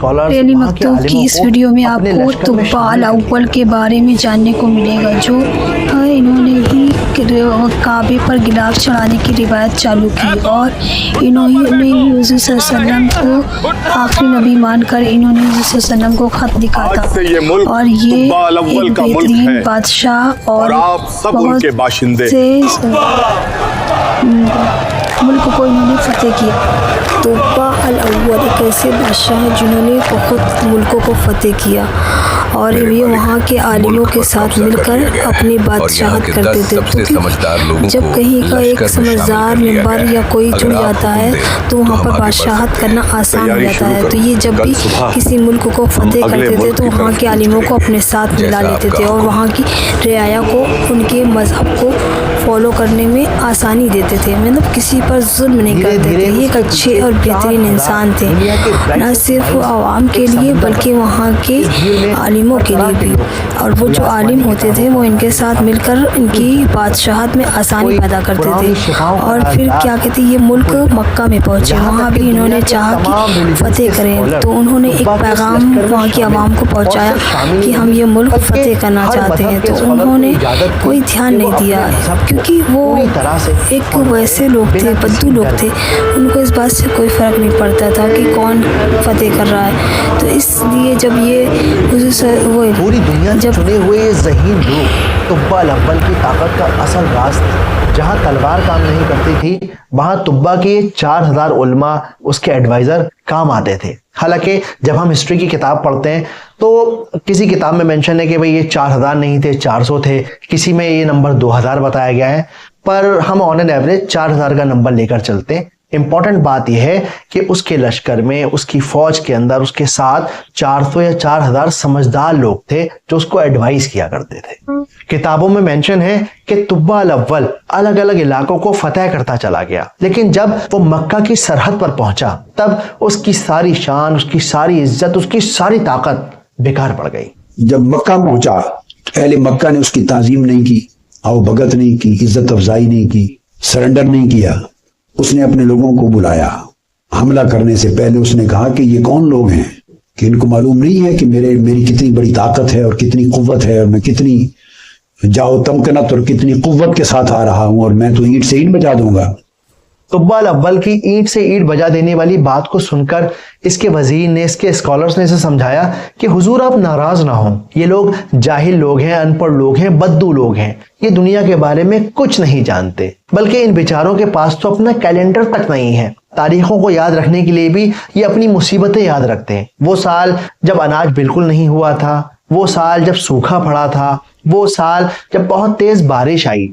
Scholars रेली मकतूब की इस video में आपको तुब्बा अल-अव्वल के बारे में जानने को मिलेगा, जो इन्होंने ही काबे पर गिलाफ चढ़ाने की रिवायत चालू की और इन्होंने ही हुज़ूर सल्लल्लाहु अलैहि वसल्लम को आखिरी नबी मानकर इन्होंने हुज़ूर सल्लल्लाहु अलैहि वसल्म को खत लिखा था। और ये एक बेहतरीन बादशाह और बहुत से मुल्क को इन्होंने फतेह किया। तुब्बा अल-अव्वल एक ऐसे बादशाह हैं जिन्होंने बहुत मुल्कों को फतेह किया और ये वहाँ के आलिमों के साथ मिलकर अपनी बादशाहत करते थे। क्योंकि जब कहीं का एक समझदार मेंबर या कोई चुन जाता है तो वहाँ पर बादशाहत करना आसान हो जाता है। तो ये जब भी किसी मुल्क को फतेह करते थे तो वहाँ के आलिमों को अपने साथ मिला लेते थे और वहाँ की रियाया को उनके मज़हब को फॉलो करने में आसानी देते थे, मतलब किसी पर जुल्म नहीं करते थे। ये एक अच्छे और बेहतरीन इंसान थे, न सिर्फ आवाम के लिए बल्कि वहाँ के आलिमों के लिए भी। और वो जो आलिम होते थे वो इनके साथ मिलकर इनकी बादशाहत में आसानी पैदा करते थे। और फिर क्या कहते ये मुल्क मक्का में पहुँचे, वहाँ भी इन्होंने चाहा कि फतेह करें, तो उन्होंने एक पैगाम वहाँ की आवाम को पहुँचाया कि हम ये मुल्क फतेह करना चाहते हैं। तो उन्होंने कोई ध्यान नहीं दिया क्योंकि वो एक वैसे लोग थे, बद्दू लोग थे, उनको इस बात से कोई फ़र्क नहीं पड़ता था कि कौन फतेह कर रहा है। तो इसलिए जब ये पूरी दुनिया में चुने हुए ज़हीन लोग तुब्बा अल-अव्वल की ताकत का असल राज था। जहाँ तलवार काम नहीं करती थी वहाँ तुब्बा के 4000 उलमा उसके एडवाइज़र काम आते थे। हालांकि जब हम हिस्ट्री की किताब पढ़ते हैं तो किसी किताब में मेंशन है कि भाई ये 4000 नहीं थे, 400 थे, किसी में ये नंबर 2000 बताया गया है, पर हम ऑन एन एवरेज 4000 का नंबर लेकर चलते हैं। इम्पॉर्टेंट बात यह है कि उसके लश्कर में, उसकी फौज के अंदर उसके साथ 400 या 4000 समझदार लोग थे जो उसको एडवाइस किया करते थे। किताबों में मेंशन है कि तुब्बा अल-अव्वल अलग अलग इलाकों को फतेह करता चला गया, लेकिन जब वो मक्का की सरहद पर पहुंचा तब उसकी सारी शान, उसकी सारी इज्जत, उसकी सारी ताकत बेकार पड़ गई। जब मक्का पहुंचा अहले मक्का ने उसकी ताजीम नहीं की, आओ भगत नहीं की, इज्जत अफजाई नहीं की, सरेंडर नहीं किया। उसने अपने लोगों को बुलाया। हमला करने से पहले उसने कहा कि ये कौन लोग हैं कि इनको मालूम नहीं है कि मेरी कितनी बड़ी ताकत है और कितनी कुव्वत है और मैं कितनी जाओ तमकनत और कितनी कुव्वत के साथ आ रहा हूं और मैं तो ईंट से ईंट बजा दूंगा। तुब्बा अल-अव्वल की ईंट से ईंट बजा देने वाली बात को सुनकर इसके वजीर ने, इसके स्कॉलर्स ने इसे समझाया कि हुजूर आप नाराज ना हों, ये लोग जाहिल लोग हैं, अनपढ़ लोग हैं, बद्दू लोग हैं, ये दुनिया के बारे में कुछ नहीं जानते, बल्कि इन बेचारों के पास तो अपना कैलेंडर तक नहीं है। तारीखों को याद रखने के लिए भी ये अपनी मुसीबतें याद रखते हैं। वो साल जब अनाज बिल्कुल नहीं हुआ था, वो साल जब सूखा पड़ा था, वो साल जब बहुत तेज बारिश आई।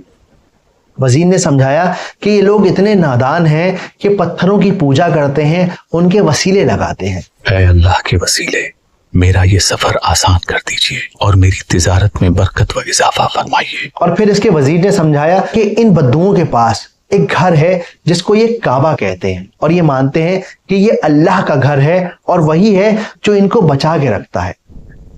वजीर ने समझाया कि ये लोग इतने नादान हैं कि पत्थरों की पूजा करते हैं, उनके वसीले लगाते हैं। ऐ अल्लाह के वसीले, मेरा ये सफर आसान कर दीजिए और मेरी तिजारत में बरकत व इजाफा फरमाइए। और फिर इसके वजीर ने समझाया कि इन बद्दुओं के पास एक घर है जिसको ये काबा कहते हैं और ये मानते हैं कि ये अल्लाह का घर है और वही है जो इनको बचा के रखता है।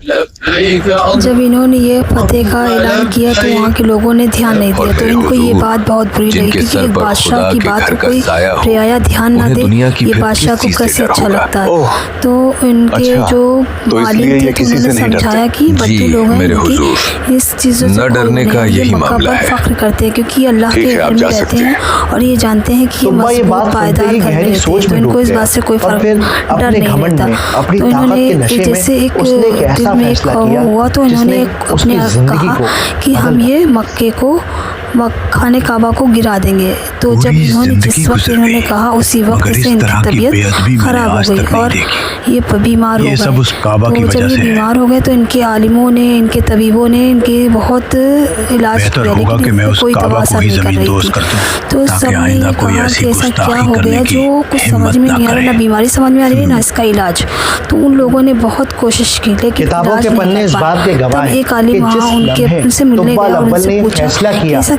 जब इन्होंने ये फतेह का ऐलान किया तो वहाँ के लोगों ने ध्यान नहीं दिया, तो इनको ये बात बहुत बुरी लगी क्योंकि एक बादशाह की बात को कोई रियाया ध्यान ना दे, ये बादशाह को कैसे अच्छा लगता है। तो इनके जो मालिक थे तो उन्होंने समझाया कि बद्दू लोग हैं, इस चीज़ों से ये मक्का पर फख्र करते हैं क्योंकि अल्लाह के घर में रहते हैं और ये जानते हैं कि ये मजबूत पायदार घर में रहते हैं, तो इनको इस बात से कोई फर्क डर नहीं रहता। तो इन्होंने जैसे एक में एक हुआ तो इन्होंने अपने कहा कि हम ये मक्के को खाने काबा को गिरा देंगे। तो जब इन्होंने जिस वक्त इन्होंने कहा उसी वक्त से इनकी तबीयत खराब हो गई और ये बीमार हो गए। तो जब ये बीमार हो गए तो इनके आलिमों ने, इनके तबीबों ने इनके बहुत इलाज किया, लेकिन कोई दवा असर नहीं कर रही थी। तो सबने ये कहा कि ऐसा क्या हो गया जो कुछ समझ में नहीं आ रहा, ना बीमारी समझ में आ रही है ना इसका इलाज। तो उन लोगों ने बहुत कोशिश की लेकिन एक आलिम वहाँ उनसे मिलने गया और उनसे पूछा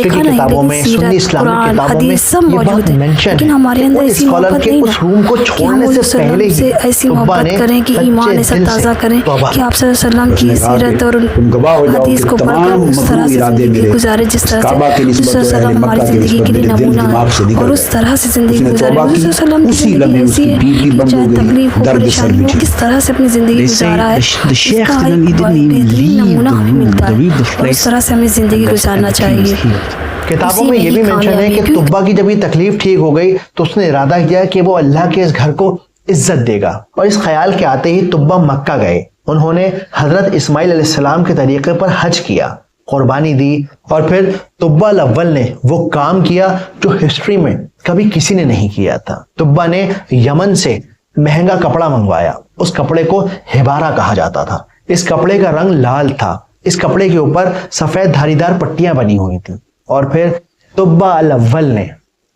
यूनिवर्सिटी देखा की नहीं, किताबों लेकिन में, सीरत, सुन्नी इस्लामिक कुरान, किताबों में हदीस सब ये बात मौजूद है, मेंशन लेकिन है। हमारे अंदर उन ऐसी स्कॉलर मोहब्बत के नहीं उस रूम को ना कि छोड़ने हम से सल्लल्लाहु पहले अलैहि ही वसल्लम से ऐसी तुब्बा मोहब्बत ने करें कि ईमान सच्चे ऐसा दिल से ताज़ा करें तौबा कि आप सल्लल्लाहु अलैहि वसल्लम की उसने कहा कि सीरत और तुम गवाह हो जाओ हदीस कि को पढ़कर तमाम उस तरह मकरूह से इरादे ज़िंदगी मेरे गुजारे जिस तरह से काबा की निस्बत और अहले वसल्लम हमारी मक्का की ज़िंदगी निस्बत के लिए मेरे दिल नमूना दिमाग से है निकल और गए। उस तरह से ज़िंदगी उसने गुजारे। तौबा की, वसल्लम की उसी ज़िंदगी लम्हे ऐसी उसकी है बीवी कि बंद हो चाहे गई, तकलीफ हो, दर्द सर परेशानी हो, बिछी। किस तरह से अपनी ज़िंदगी They say गुजारा है, the sheikh इसका didn't एक even बेहतरीन leave नमूना the हमें room, मिलता the है leave the और उस place तरह से हमें ज़िंदगी unless गुजारना the king is चाहिए। healed. किताबों उसी में में ये ही भी मेंशन है कामयाबी, कि क्योंकि तुब्बा की जब ये तकलीफ ठीक हो गई तो उसने इरादा किया कि वो अल्लाह के इस घर को इज्जत देगा, और इस ख्याल के आते ही तुब्बा मक्का गए। उन्होंने हजरत इस्माइल अलैहिस्सलाम के तरीके पर हज किया, कुर्बानी दी, और फिर तुब्बा अव्वल ने वो काम किया जो हिस्ट्री में कभी किसी ने नहीं किया था। तुब्बा ने यमन से महंगा कपड़ा मंगवाया। उस कपड़े को हिबारा कहा जाता था। इस कपड़े का रंग लाल था। इस कपड़े के ऊपर सफेद धारीदार पट्टियां बनी हुई थी, और फिर तुब्बा अव्वल ने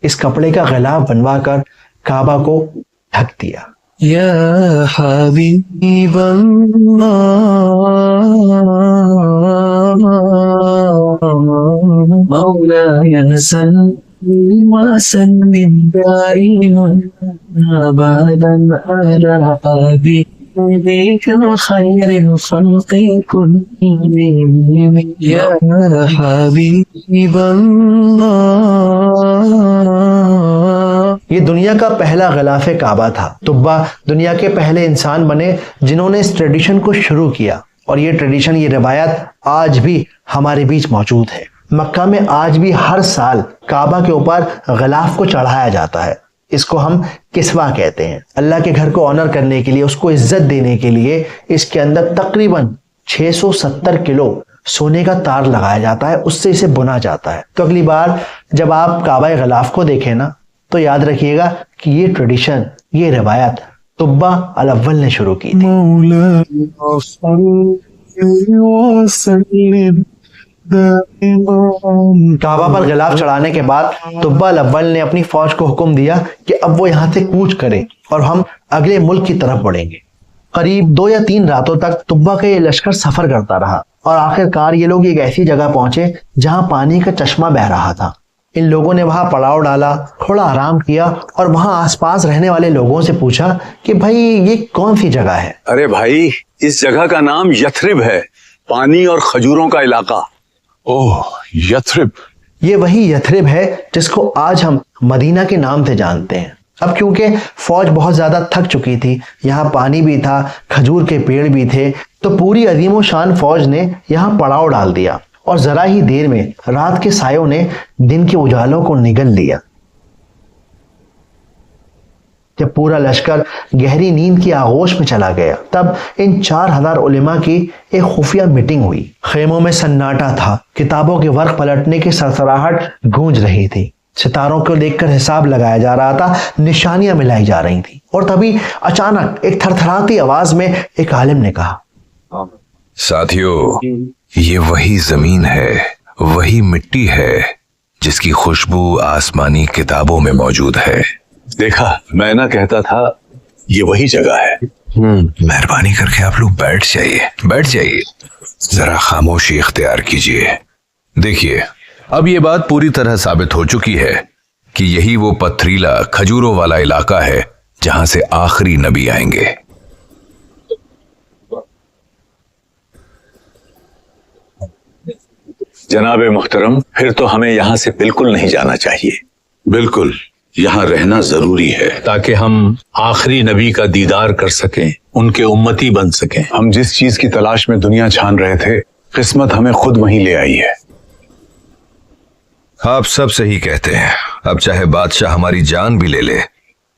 इस कपड़े का गिलाफ बनवाकर काबा को ढक दिया। Ya Habib Allah, Mawlaya salli وسلم دائما أبدا على حبيبك خير الخلق كلهم يا حبيب الله. یہ دنیا کا پہلا غلاف کعبہ تھا. طبا دنیا کے پہلے انسان بنے جنہوں نے اس ٹریڈیشن کو شروع کیا، اور یہ ٹریڈیشن، یہ روایت آج بھی ہمارے بیچ موجود ہے. مکہ میں آج بھی ہر سال کعبہ کے اوپر غلاف کو چڑھایا جاتا ہے. اس کو ہم کسوہ کہتے ہیں. اللہ کے گھر کو آنر کرنے کے لیے، اس کو عزت دینے کے لیے اس کے اندر تقریباً 670 کلو سونے کا تار لگایا جاتا ہے، اس سے اسے بنا جاتا ہے. تو اگلی بار جب آپ کعبہ غلاف کو دیکھیں نا تو یاد رکھیے گا کہ یہ ٹریڈیشن، یہ روایت طبا الاول نے شروع کی تھی. کعبہ پر غلاف چڑھانے کے بعد طبا الاول نے اپنی فوج کو حکم دیا کہ اب وہ یہاں سے کوچ کرے اور ہم اگلے ملک کی طرف بڑھیں گے. قریب 2 یا 3 راتوں تک طبا کا یہ لشکر سفر کرتا رہا اور آخر کار یہ لوگ ایک ایسی جگہ پہنچے جہاں پانی کا چشمہ بہہ رہا تھا. ان لوگوں نے وہاں پڑاؤ ڈالا، تھوڑا آرام کیا اور وہاں آس پاس رہنے والے لوگوں سے پوچھا کہ بھائی یہ کون سی جگہ ہے؟ ارے بھائی، اس جگہ کا نام یثرب ہے، پانی اور کھجوروں کا علاقہ. اوہ، یثرب. یہ وہی یثرب ہے جس کو آج ہم مدینہ کے نام سے جانتے ہیں. اب کیونکہ فوج بہت زیادہ تھک چکی تھی، یہاں پانی بھی تھا، کھجور کے پیڑ بھی تھے، تو پوری عظیم و شان فوج نے یہاں پڑاؤ ڈال دیا اور ذرا ہی دیر میں رات کے سایوں نے دن کے اجالوں کو نگل لیا. جب پورا لشکر گہری نیند کی آغوش میں چلا گیا تب ان 4000 علماء کی ایک خفیہ میٹنگ ہوئی. خیموں میں سناٹا تھا، کتابوں کے ورق پلٹنے کی سرسراہٹ گونج رہی تھی، ستاروں کو دیکھ کر حساب لگایا جا رہا تھا، نشانیاں ملائی جا رہی تھیں. اور تبھی اچانک ایک تھرتھراتی آواز میں ایک عالم نے کہا، ساتھیو، یہ وہی زمین ہے، وہی مٹی ہے جس کی خوشبو آسمانی کتابوں میں موجود ہے. دیکھا، میں نہ کہتا تھا یہ وہی جگہ ہے. مہربانی کر کے آپ لوگ بیٹھ جائیے، ذرا خاموشی اختیار کیجیے. دیکھیے، اب یہ بات پوری طرح ثابت ہو چکی ہے کہ یہی وہ پتھریلا کھجوروں والا علاقہ ہے جہاں سے آخری نبی آئیں گے. جناب محترم، پھر تو ہمیں یہاں سے بالکل نہیں جانا چاہیے. بالکل، یہاں رہنا ضروری ہے تاکہ ہم آخری نبی کا دیدار کر سکیں، ان کے امتی بن سکیں. ہم جس چیز کی تلاش میں دنیا چھان رہے تھے، قسمت ہمیں خود وہیں لے آئی ہے. آپ سب صحیح کہتے ہیں. اب چاہے بادشاہ ہماری جان بھی لے لے،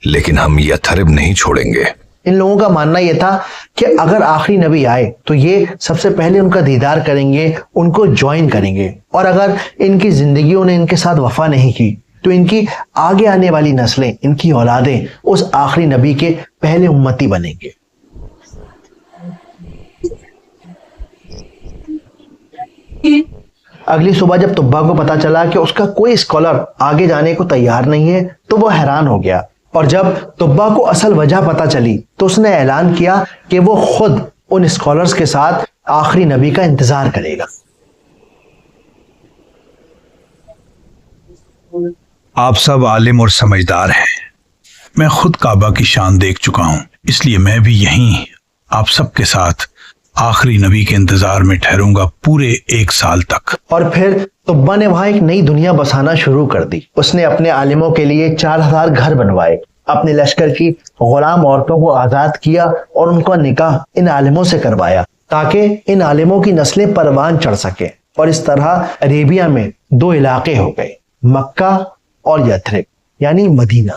لیکن ہم یثرب نہیں چھوڑیں گے. ان لوگوں کا ماننا یہ تھا کہ اگر آخری نبی آئے تو یہ سب سے پہلے ان کا دیدار کریں گے، ان کو جوائن کریں گے، اور اگر ان کی زندگیوں نے ان کے ساتھ وفا نہیں کی تو ان کی آگے آنے والی نسلیں، ان کی اولادیں اس آخری نبی کے پہلے امتی بنیں گے. اگلی صبح جب طبا کو پتا چلا کہ اس کا کوئی اسکالر آگے جانے کو تیار نہیں ہے تو وہ حیران ہو گیا. اور جب طبا کو اصل وجہ پتا چلی تو اس نے اعلان کیا کہ وہ خود ان اسکالرز کے ساتھ آخری نبی کا انتظار کرے گا. آپ سب عالم اور سمجھدار ہیں. میں خود کعبہ کی شان دیکھ چکا ہوں، اس لیے میں بھی یہیں آپ سب کے ساتھ آخری نبی کے انتظار میں ٹھہروں گا پورے 1 سال تک. اور پھر طبا نے وہاں ایک نئی دنیا بسانا شروع کر دی. اس نے اپنے عالموں کے لیے 4000 گھر بنوائے، اپنے لشکر کی غلام عورتوں کو آزاد کیا اور ان کا نکاح ان عالموں سے کروایا تاکہ ان عالموں کی نسلیں پروان چڑھ سکیں. اور اس طرح عربیہ میں 2 علاقے ہو گئے، مکہ اور یثرب یعنی مدینہ.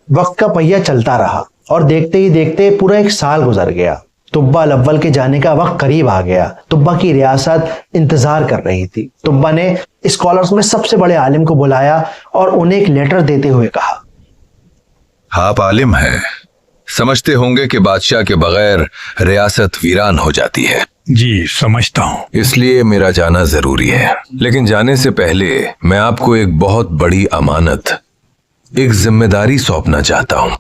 وقت کا پہیہ چلتا رہا اور دیکھتے ہی دیکھتے پورا 1 سال گزر گیا. طبا الاول کے جانے کا وقت قریب آ گیا. طبا کی ریاست انتظار کر رہی تھی. طبا نے اسکالرز میں سب سے بڑے عالم کو بلایا اور انہیں ایک لیٹر دیتے ہوئے کہا، آپ عالم ہیں، سمجھتے ہوں گے کہ بادشاہ کے بغیر ریاست ویران ہو جاتی ہے. جی سمجھتا ہوں. اس لیے میرا جانا ضروری ہے، لیکن جانے سے پہلے میں آپ کو ایک بہت بڑی امانت، ایک ذمہ داری سونپنا چاہتا ہوں.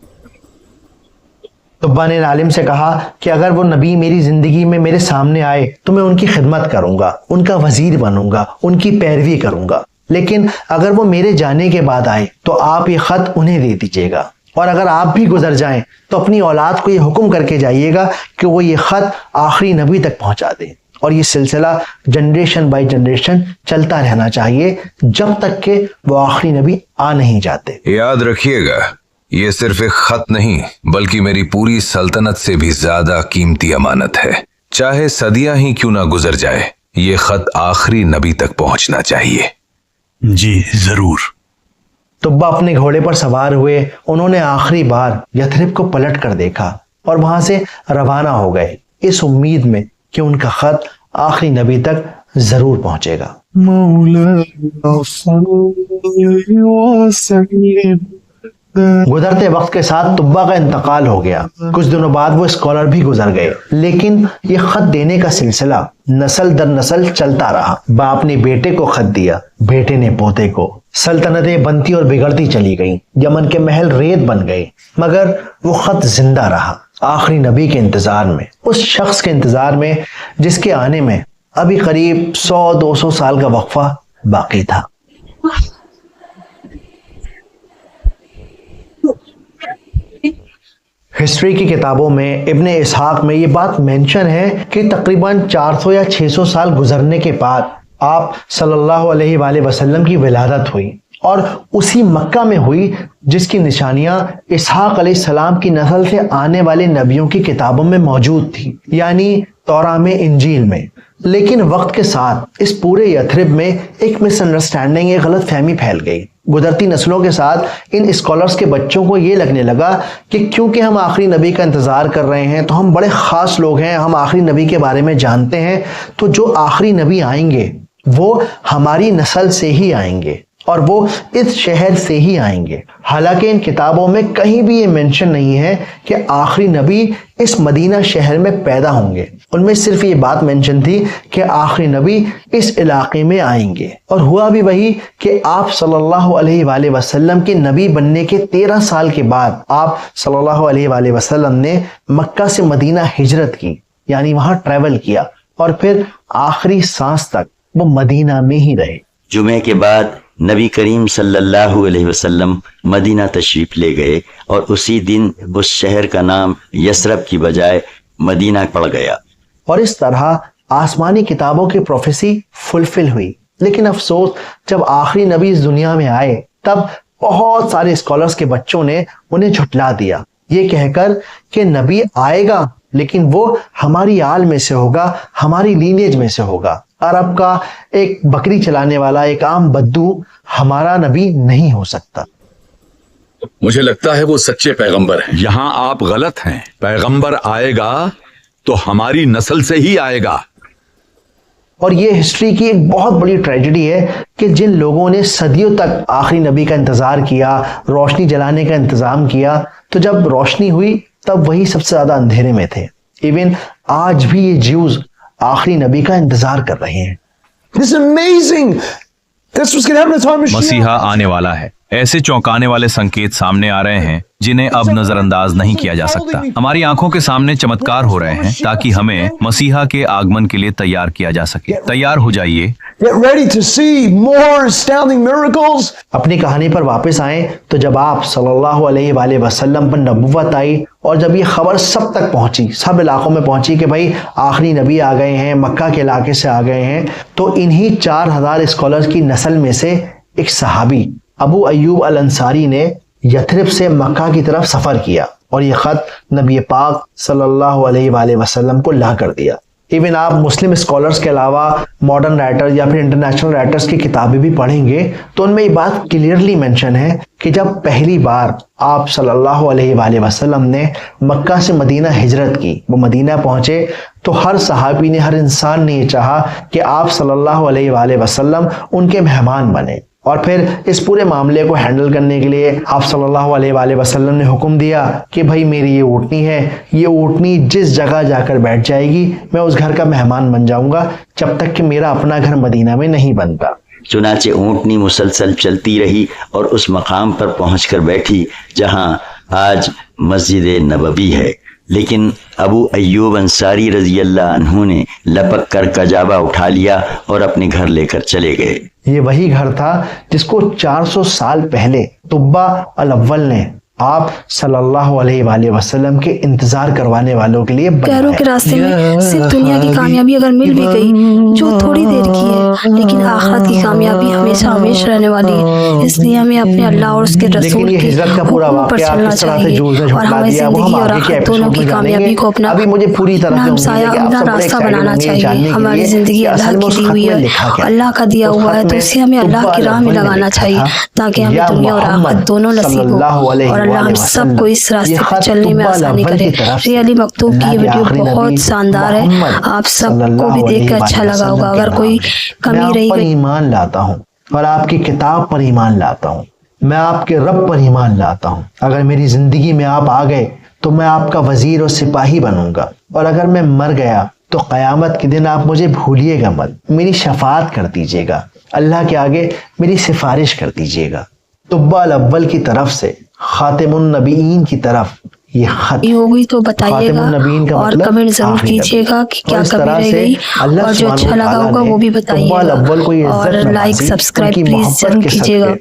तुब्बा ने आलिम से कहा कि अगर वो नबी मेरी जिंदगी में मेरे सामने आए तो मैं उनकी खिदमत करूंगा, उनका वजीर बनूंगा, उनकी पैरवी करूंगा, लेकिन अगर वो मेरे जाने के बाद आए तो आप ये खत उन्हें दे दीजिएगा, और अगर आप भी गुजर जाएं तो अपनी औलाद को ये हुक्म करके जाइएगा कि वो ये खत आखिरी नबी तक पहुंचा दें, और ये सिलसिला जनरेशन बाय जनरेशन चलता रहना चाहिए जब तक कि वो आखिरी नबी आ नहीं जाते। याद रखिएगा, ये सिर्फ एक खत नहीं बल्कि मेरी पूरी सल्तनत से भी ज्यादा कीमती अमानत है। चाहे सदियां ही क्यों ना गुजर जाए, ये खत आखिरी नबी तक पहुंचना चाहिए। जी जरूर। तुब्बा अपने घोड़े पर सवार हुए। उन्होंने आखिरी बार यथरिब को पलट कर देखा और वहां से रवाना हो गए, इस उम्मीद में कि उनका खत आखिरी नबी तक जरूर पहुंचेगा। गुजरते वक्त के साथ तुब्बा का इंतकाल हो गया। कुछ दिनों बाद वो स्कॉलर भी गुजर गए, लेकिन ये खत देने का सिलसिला नस्ल दर नस्ल चलता रहा। बाप ने बेटे को खत दिया, बेटे ने पोते को। सल्तनतें बनती और बिगड़ती चली गईं, यमन के महल रेत बन गए, मगर वो खत जिंदा रहा आखिरी नबी के इंतजार में, उस शख्स के इंतजार में जिसके आने में अभी करीब 100-200 साल का वक्फा बाकी था। हिस्ट्री की किताबों में इब्ने इसहाक में ये बात मेंशन है कि तकरीबन 400 या 600 साल गुजरने के बाद आप सल्लल्लाहु अलैहि वसल्लम की विलादत हुई, और उसी मक्का में हुई जिसकी निशानियां इसहाक अलैहिस्सलाम की नस्ल से आने वाले नबियों की किताबों में मौजूद थी, यानी तौरा में, इंजील में। लेकिन वक्त के साथ इस पूरे यथरिब में एक मिसअंडरस्टैंडिंग, एक गलत फहमी फैल गई। गुजरती नस्लों के साथ इन स्कॉलर्स के बच्चों को ये लगने लगा कि क्योंकि हम आखिरी नबी का इंतजार कर रहे हैं तो हम बड़े खास लोग हैं, हम आखिरी नबी के बारे में जानते हैं, तो जो आखिरी नबी आएंगे वो हमारी नस्ल से ही आएंगे और वो इस शहर से ही आएंगे। हालांकि इन किताबों में कहीं भी ये मेंशन नहीं है कि आखिरी नबी इस मदीना शहर में पैदा होंगे। उनमें सिर्फ ये बात मेंशन थी कि आखिरी नबी इस इलाके में आएंगे, और हुआ भी वही कि आप सल्लल्लाहु अलैहि वसल्लम के नबी बनने के 13 साल के बाद आप सल्लल्लाहु अलैहि वसल्लम ने मक्का से मदीना हिजरत की, यानी वहां ट्रैवल किया, और फिर आखिरी सांस तक वो मदीना में ही रहे। जुमे के बाद नबी करीम सल्लल्लाहु अलैहि वसल्लम मदीना तशरीफ ले गए, और उसी दिन उस शहर का नाम यसरब की बजाय मदीना पड़ गया। और इस तरह आसमानी किताबों की प्रोफेसी फुलफिल हुई। लेकिन अफसोस, जब आखिरी नबी इस दुनिया में आए तब बहुत सारे स्कॉलर्स के बच्चों ने उन्हें झुठला दिया, ये कहकर कि नबी आएगा लेकिन वो हमारी आल में से होगा, हमारी लीनेज में से होगा। अरब का एक बकरी चलाने वाला, एक आम बद्दू हमारा नबी नहीं हो सकता। मुझे लगता है वो सच्चे पैगंबर हैं। यहाँ आप गलत हैं। पैगंबर आएगा तो हमारी नस्ल से ही आएगा। और ये हिस्ट्री की एक बहुत बड़ी ट्रेजेडी है कि जिन लोगों ने सदियों तक आखिरी नबी का इंतजार किया, रोशनी जलाने का इंतजाम किया, तो जब रोशनी हुई तब वही सबसे ज्यादा अंधेरे में थे। इवन आज भी ये ज्यूज आखिरी नबी का इंतजार कर रहे हैं। This is amazing. That's what's going to happen to time machine. मसीहा आने वाला है। ऐसे चौंकाने वाले संकेत सामने आ रहे हैं जिन्हें अब नजरअंदाज नहीं किया जा सकता। हमारी आंखों के सामने चमत्कार हो रहे हैं ताकि हमें मसीहा के आगमन के लिए तैयार किया जा सके। तैयार हो जाइए। Get ready to see more astounding miracles. अपनी कहानी पर वापस आए तो जब आप सल्लल्लाहु अलैहि वसल्लम पर नबुव्वत आई और जब ये खबर सब तक पहुंची, सब इलाकों में पहुंची कि भाई आखिरी नबी आ गए हैं, मक्का के इलाके से आ गए हैं, तो इन्हीं 4000 स्कॉलर्स की नस्ल में से एक सहाबी अबू अय्यूब अल अंसारी ने यथरिब से मक्का की तरफ सफर किया और ये खत नबी पाक सल्लल्लाहु अलैहि वसल्लम को ला कर दिया। इवन आप मुस्लिम स्कॉलर्स के अलावा मॉडर्न राइटर्स या फिर इंटरनेशनल राइटर्स की किताबें भी पढ़ेंगे तो उनमें ये बात क्लियरली मेंशन है कि जब पहली बार आप सल्लल्लाहु अलैहि वसल्लम ने मक्का से मदीना हिजरत की, वो मदीना पहुंचे, तो हर सहाबी ने, हर इंसान ने ये चाहा कि आप सल्लल्लाहु अलैहि वसल्लम उनके मेहमान बने। और फिर इस पूरे मामले को हैंडल करने के लिए आप सल्लल्लाहु अलैहि वसल्लम ने हुक्म दिया कि भाई मेरी ये ऊँटनी है, ये ऊँटनी जिस जगह जाकर बैठ जाएगी मैं उस घर का मेहमान बन जाऊंगा जब तक कि मेरा अपना घर मदीना में नहीं बनता। चुनाचे ऊँटनी मुसलसल चलती रही और उस मकाम पर पहुंचकर बैठी जहां आज मस्जिद नबवी है। लेकिन अबू अय्यूब अंसारी रजी अल्लाह अन्हु ने लपक कर कजाबा उठा लिया और अपने घर लेकर चले गए। ये वही घर था जिसको 400 साल पहले तुब्बा अल अव्वल ने आप सल्लल्लाहु अलैहि वसल्लम के इंतजार करवाने वालों के लिए पैरों के रास्ते में सिर्फ दुनिया की कामयाबी अगर मिल भी गई जो थोड़ी देर की है, लेकिन आखिरत की कामयाबी हमेशा हमेशा रहने वाली है। इसलिए हमें अपने अल्लाह और उसके रसूल के हुक्म पर चलना चाहिए और हमें जिंदगी और आखिरत दोनों की कामयाबी को अपना हमसाया, अपना रास्ता बनाना चाहिए। हमारी जिंदगी अल्लाह की दी हुई है, अल्लाह का दिया हुआ है, तो इसे हमें अल्लाह की राह में लगाना चाहिए ताकि हमें दुनिया और आखिरत दोनों नसीब हो और अल्लाह हम सबको इस रास्ते पर चलने में आसानी करे। रियली मकतूब की ये वीडियो बहुत शानदार है, आप सबको भी देख कर अच्छा लगा होगा। अगर कोई कमी रही पर ईमान लाता हूँ और आपकी किताब पर ईमान लाता हूँ, मैं आपके रब पर ईमान लाता हूँ। अगर मेरी जिंदगी में आप आ गए तो मैं आपका वजीर और सिपाही बनूंगा, और अगर मैं मर गया तो क़यामत के दिन आप मुझे भूलिएगा मत, मेरी शफाअत कर दीजिएगा, अल्लाह के आगे मेरी सिफारिश कर दीजिएगा। तुब्बा अल अव्वल की तरफ से खातिमुन नबीयीन की तरफ ये खत होगी तो बताइएगा और कमेंट जरूर कीजिएगा कि क्या कमी रह गई, और जो अच्छा लगा होगा वो भी बताइएगा, और लाइक सब्सक्राइब प्लीज जरूर कीजिएगा।